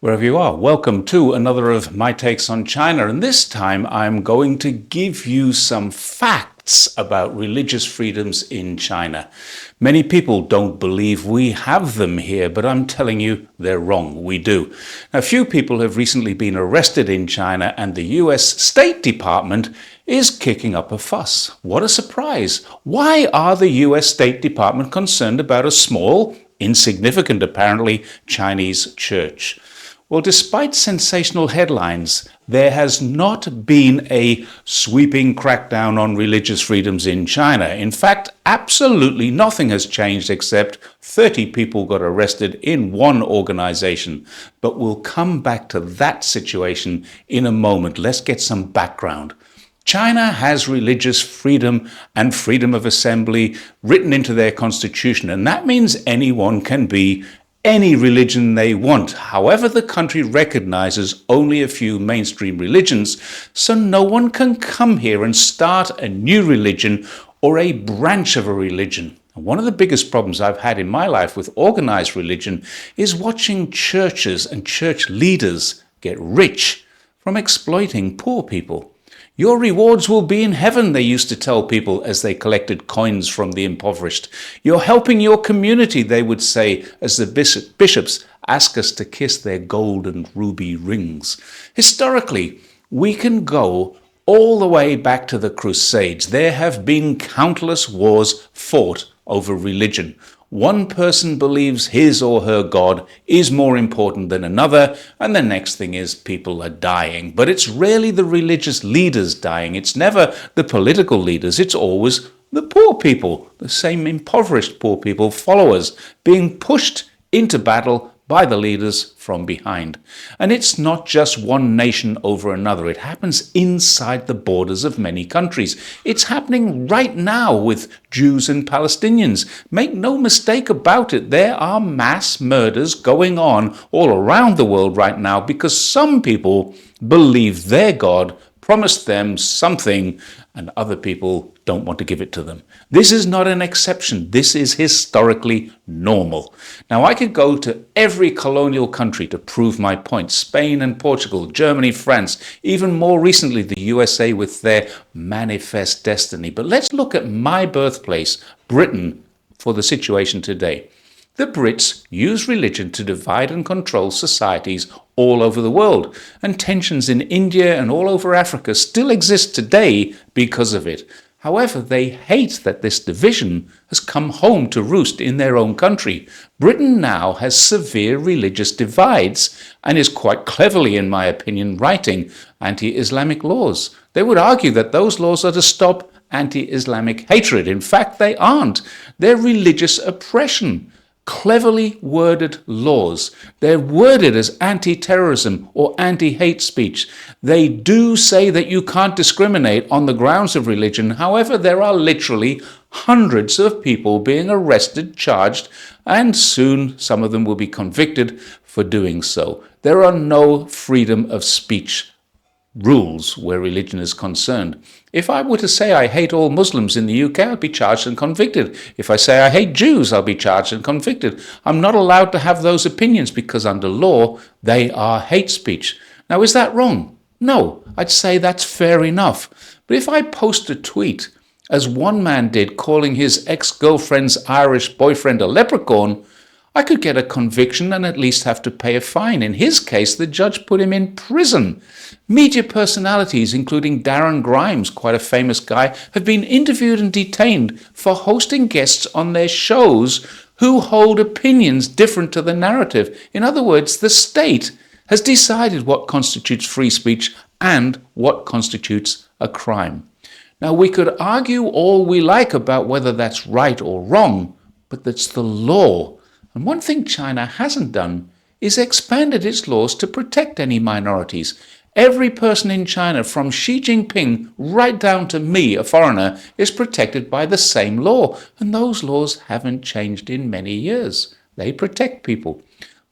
Wherever you are, welcome to another of my takes on China. And this time I'm going to give you some facts about religious freedoms in China. Many people don't believe we have them here, but I'm telling you they're wrong. We do. Now, few people have recently been arrested in China, and the US State Department is kicking up a fuss. What a surprise. Why are the US State Department concerned about a small, insignificant apparently, Chinese church? Well, despite sensational headlines, there has not been a sweeping crackdown on religious freedoms in China. In fact, absolutely nothing has changed except 30 people got arrested in one organization. But we'll come back to that situation in a moment. Let's get some background. China has religious freedom and freedom of assembly written into their constitution, and that means anyone can be any religion they want. However, the country recognizes only a few mainstream religions, so no one can come here and start a new religion or a branch of a religion. And one of the biggest problems I've had in my life with organized religion is watching churches and church leaders get rich from exploiting poor people. Your rewards will be in heaven, they used to tell people as they collected coins from the impoverished. You're helping your community, they would say, as the bishops ask us to kiss their gold and ruby rings. Historically, we can go all the way back to the Crusades. There have been countless wars fought over religion. One person believes his or her God is more important than another, and the next thing is people are dying. But it's rarely the religious leaders dying. It's never the political leaders. It's always the poor people, the same impoverished poor people, followers, being pushed into battle by the leaders from behind. And it's not just one nation over another. It happens inside the borders of many countries. It's happening right now with Jews and Palestinians. Make no mistake about it, there are mass murders going on all around the world right now because some people believe their God promised them something and other people don't want to give it to them. This is not an exception. This is historically normal. Now, I could go to every colonial country to prove my point. Spain and Portugal, Germany, France, even more recently the USA with their manifest destiny. But let's look at my birthplace, Britain, for the situation today. The Brits use religion to divide and control societies all over the world, and tensions in India and all over Africa still exist today because of it. However, they hate that this division has come home to roost in their own country. Britain now has severe religious divides and is quite cleverly, in my opinion, writing anti-Islamic laws. They would argue that those laws are to stop anti-Islamic hatred. In fact, they aren't. They're religious oppression. Cleverly worded laws. They're worded as anti-terrorism or anti-hate speech. They do say that you can't discriminate on the grounds of religion. However, there are literally hundreds of people being arrested, charged, and soon some of them will be convicted for doing so. There are no freedom of speech rules where religion is concerned. If I were to say I hate all Muslims in the UK, I'd be charged and convicted. If I say I hate Jews, I'll be charged and convicted. I'm not allowed to have those opinions because under law, they are hate speech. Now, is that wrong? No, I'd say that's fair enough. But if I post a tweet, as one man did, calling his ex-girlfriend's Irish boyfriend a leprechaun, I could get a conviction and at least have to pay a fine. In his case, the judge put him in prison. Media personalities, including Darren Grimes, quite a famous guy, have been interviewed and detained for hosting guests on their shows who hold opinions different to the narrative. In other words, the state has decided what constitutes free speech and what constitutes a crime. Now, we could argue all we like about whether that's right or wrong, but that's the law. And one thing China hasn't done is expanded its laws to protect any minorities. Every person in China, from Xi Jinping right down to me, a foreigner, is protected by the same law. And those laws haven't changed in many years. They protect people.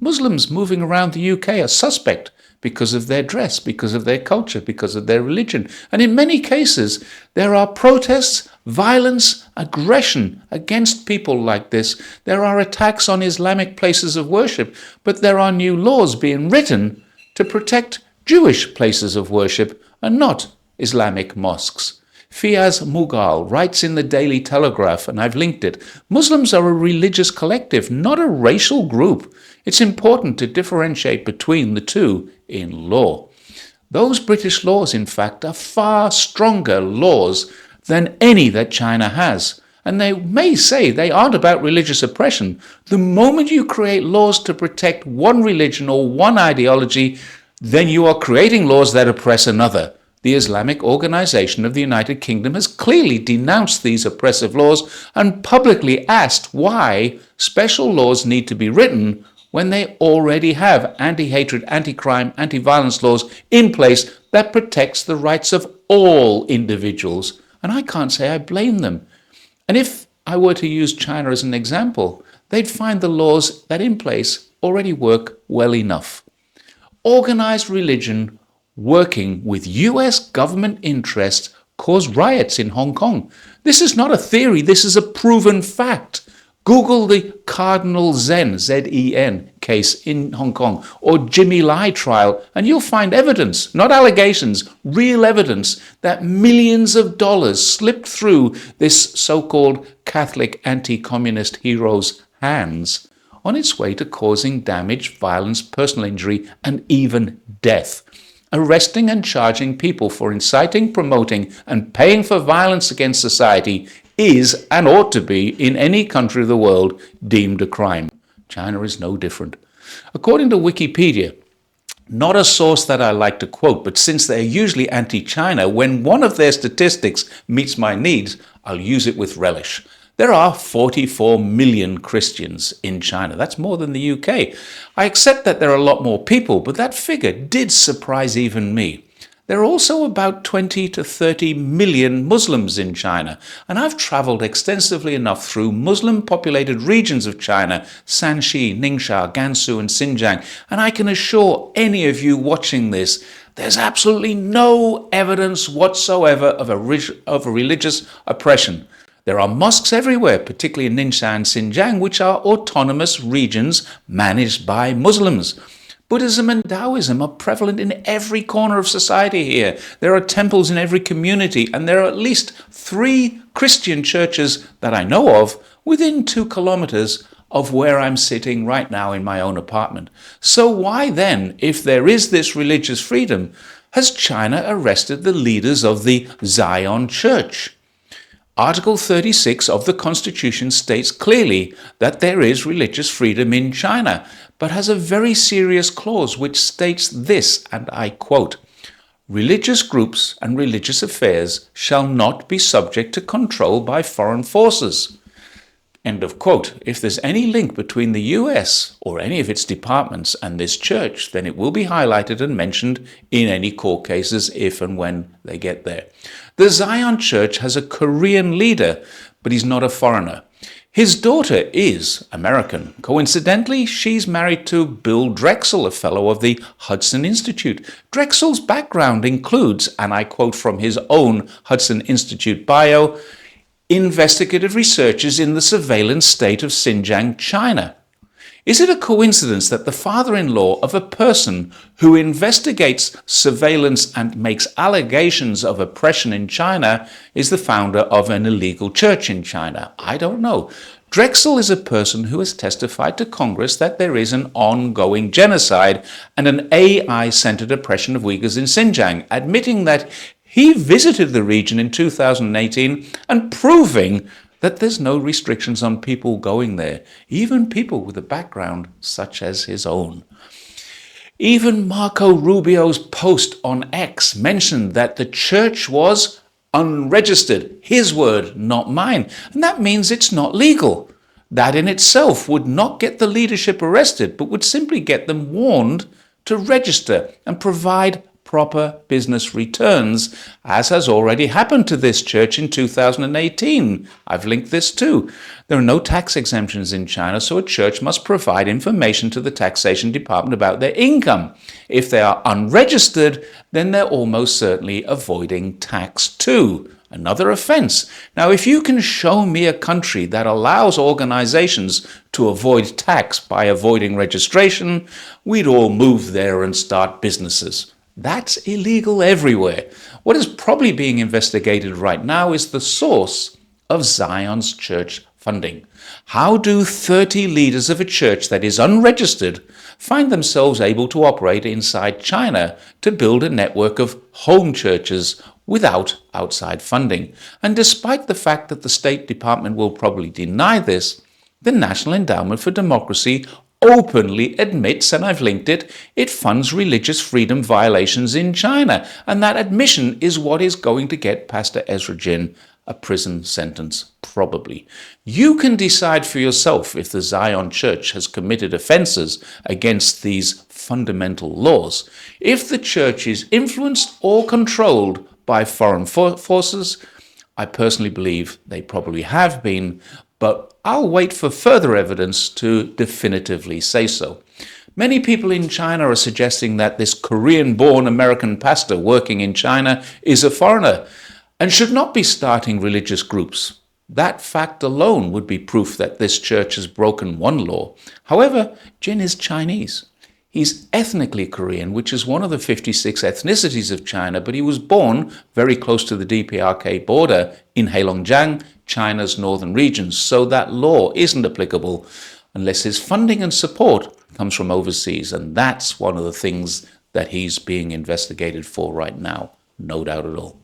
Muslims moving around the UK are suspect because of their dress, because of their culture, because of their religion. And in many cases, there are protests, violence, aggression against people like this. There are attacks on Islamic places of worship, but there are new laws being written to protect Jewish places of worship and not Islamic mosques. Fiaz Mughal writes in the Daily Telegraph, and I've linked it, Muslims are a religious collective, not a racial group. It's important to differentiate between the two in law. Those British laws, in fact, are far stronger laws than any that China has. And they may say they aren't about religious oppression. The moment you create laws to protect one religion or one ideology, then you are creating laws that oppress another. The Islamic Organization of the United Kingdom has clearly denounced these oppressive laws and publicly asked why special laws need to be written when they already have anti-hatred, anti-crime, anti-violence laws in place that protects the rights of all individuals. And I can't say I blame them. And if I were to use China as an example, they'd find the laws that in place already work well enough. Organized religion working with US government interests caused riots in Hong Kong. This is not a theory, this is a proven fact. Google the Cardinal Zen, Z-E-N, case in Hong Kong, or Jimmy Lai trial, and you'll find evidence, not allegations, real evidence that millions of dollars slipped through this so-called Catholic anti-communist hero's hands on its way to causing damage, violence, personal injury, and even death. Arresting and charging people for inciting, promoting, and paying for violence against society is, and ought to be, in any country of the world, deemed a crime. China is no different. According to Wikipedia, not a source that I like to quote, but since they're usually anti-China, when one of their statistics meets my needs, I'll use it with relish. There are 44 million Christians in China. That's more than the UK. I accept that there are a lot more people, but that figure did surprise even me. There are also about 20 to 30 million Muslims in China, and I've traveled extensively enough through Muslim-populated regions of China, Shanxi, Ningxia, Gansu, and Xinjiang, and I can assure any of you watching this, there's absolutely no evidence whatsoever of a religious oppression. There are mosques everywhere, particularly in Ningxia and Xinjiang, which are autonomous regions managed by Muslims. Buddhism and Taoism are prevalent in every corner of society here. There are temples in every community, and there are at least 3 Christian churches that I know of within 2 kilometers of where I'm sitting right now in my own apartment. So why then, if there is this religious freedom, has China arrested the leaders of the Zion Church? Article 36 of the Constitution states clearly that there is religious freedom in China, but has a very serious clause which states this, and I quote, "Religious groups and religious affairs shall not be subject to control by foreign forces." End of quote. If there's any link between the US or any of its departments and this church, then it will be highlighted and mentioned in any court cases if and when they get there. The Zion Church has a Korean leader, but he's not a foreigner. His daughter is American. Coincidentally, she's married to Bill Drexel, a fellow of the Hudson Institute. Drexel's background includes, and I quote from his own Hudson Institute bio, investigative researches in the surveillance state of Xinjiang, China. Is it a coincidence that the father-in-law of a person who investigates surveillance and makes allegations of oppression in China is the founder of an illegal church in China? I don't know. Drexel is a person who has testified to Congress that there is an ongoing genocide and an AI-centered oppression of Uyghurs in Xinjiang, admitting that he visited the region in 2018 and proving that there's no restrictions on people going there, even people with a background such as his own. Even Marco Rubio's post on X mentioned that the church was unregistered, his word, not mine, and that means it's not legal. That in itself would not get the leadership arrested, but would simply get them warned to register and provide proper business returns, as has already happened to this church in 2018. I've linked this too. There are no tax exemptions in China, so a church must provide information to the taxation department about their income. If they are unregistered, then they're almost certainly avoiding tax too. Another offense. Now, if you can show me a country that allows organizations to avoid tax by avoiding registration, we'd all move there and start businesses. That's illegal everywhere. What is probably being investigated right now is the source of Zion's church funding. How do 30 leaders of a church that is unregistered find themselves able to operate inside China to build a network of home churches without outside funding? And despite the fact that the State Department will probably deny this, the National Endowment for Democracy openly admits, and I've linked it, it funds religious freedom violations in China. And that admission is what is going to get Pastor Ezra Jin a prison sentence, probably. You can decide for yourself if the Zion Church has committed offenses against these fundamental laws. If the church is influenced or controlled by foreign forces, I personally believe they probably have been, but I'll wait for further evidence to definitively say so. Many people in China are suggesting that this Korean-born American pastor working in China is a foreigner and should not be starting religious groups. That fact alone would be proof that this church has broken one law. However, Jin is Chinese. He's ethnically Korean, which is one of the 56 ethnicities of China, but he was born very close to the DPRK border in Heilongjiang, China's northern regions, so that law isn't applicable unless his funding and support comes from overseas, and that's one of the things that he's being investigated for right now, no doubt at all.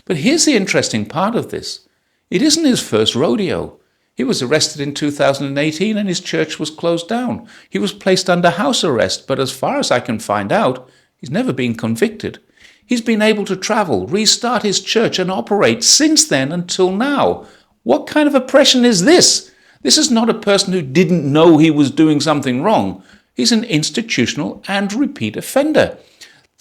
But here's the interesting part of this. It isn't his first rodeo. He was arrested in 2018 and his church was closed down. He was placed under house arrest, but as far as I can find out, he's never been convicted. He's been able to travel, restart his church and operate since then until now. What kind of oppression is this? This is not a person who didn't know he was doing something wrong. He's an institutional and repeat offender.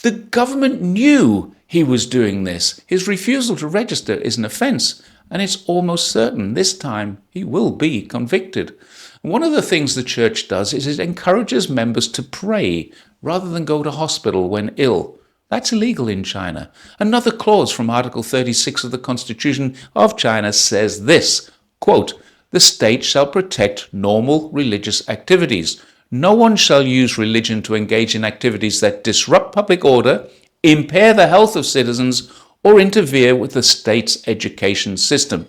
The government knew he was doing this. His refusal to register is an offense, and it's almost certain this time he will be convicted. One of the things the church does is it encourages members to pray rather than go to hospital when ill. That's illegal in China. Another clause from Article 36 of the Constitution of China says this, quote, "The state shall protect normal religious activities. No one shall use religion to engage in activities that disrupt public order, impair the health of citizens, or interfere with the state's education system."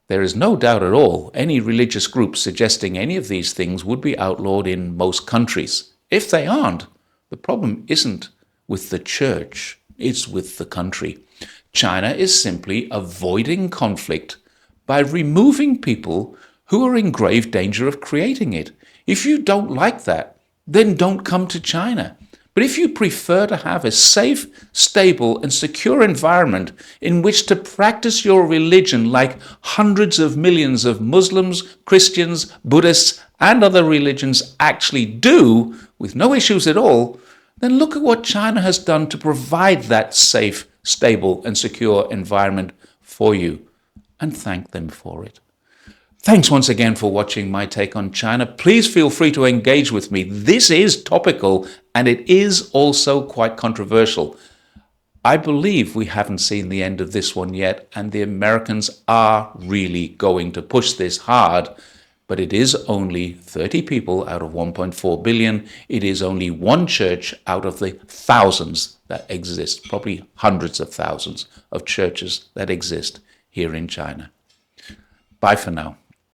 There is no doubt at all any religious group suggesting any of these things would be outlawed in most countries. If they aren't, the problem isn't with the church, it's with the country. China is simply avoiding conflict by removing people who are in grave danger of creating it. If you don't like that, then don't come to China. But if you prefer to have a safe, stable, and secure environment in which to practice your religion like hundreds of millions of Muslims, Christians, Buddhists, and other religions actually do, with no issues at all, then look at what China has done to provide that safe, stable, and secure environment for you, and thank them for it. Thanks once again for watching my take on China. Please feel free to engage with me. This is topical and it is also quite controversial. I believe we haven't seen the end of this one yet, and the Americans are really going to push this hard. But it is only 30 people out of 1.4 billion. It is only one church out of the thousands that exist, probably hundreds of thousands of churches that exist here in China. Bye for now.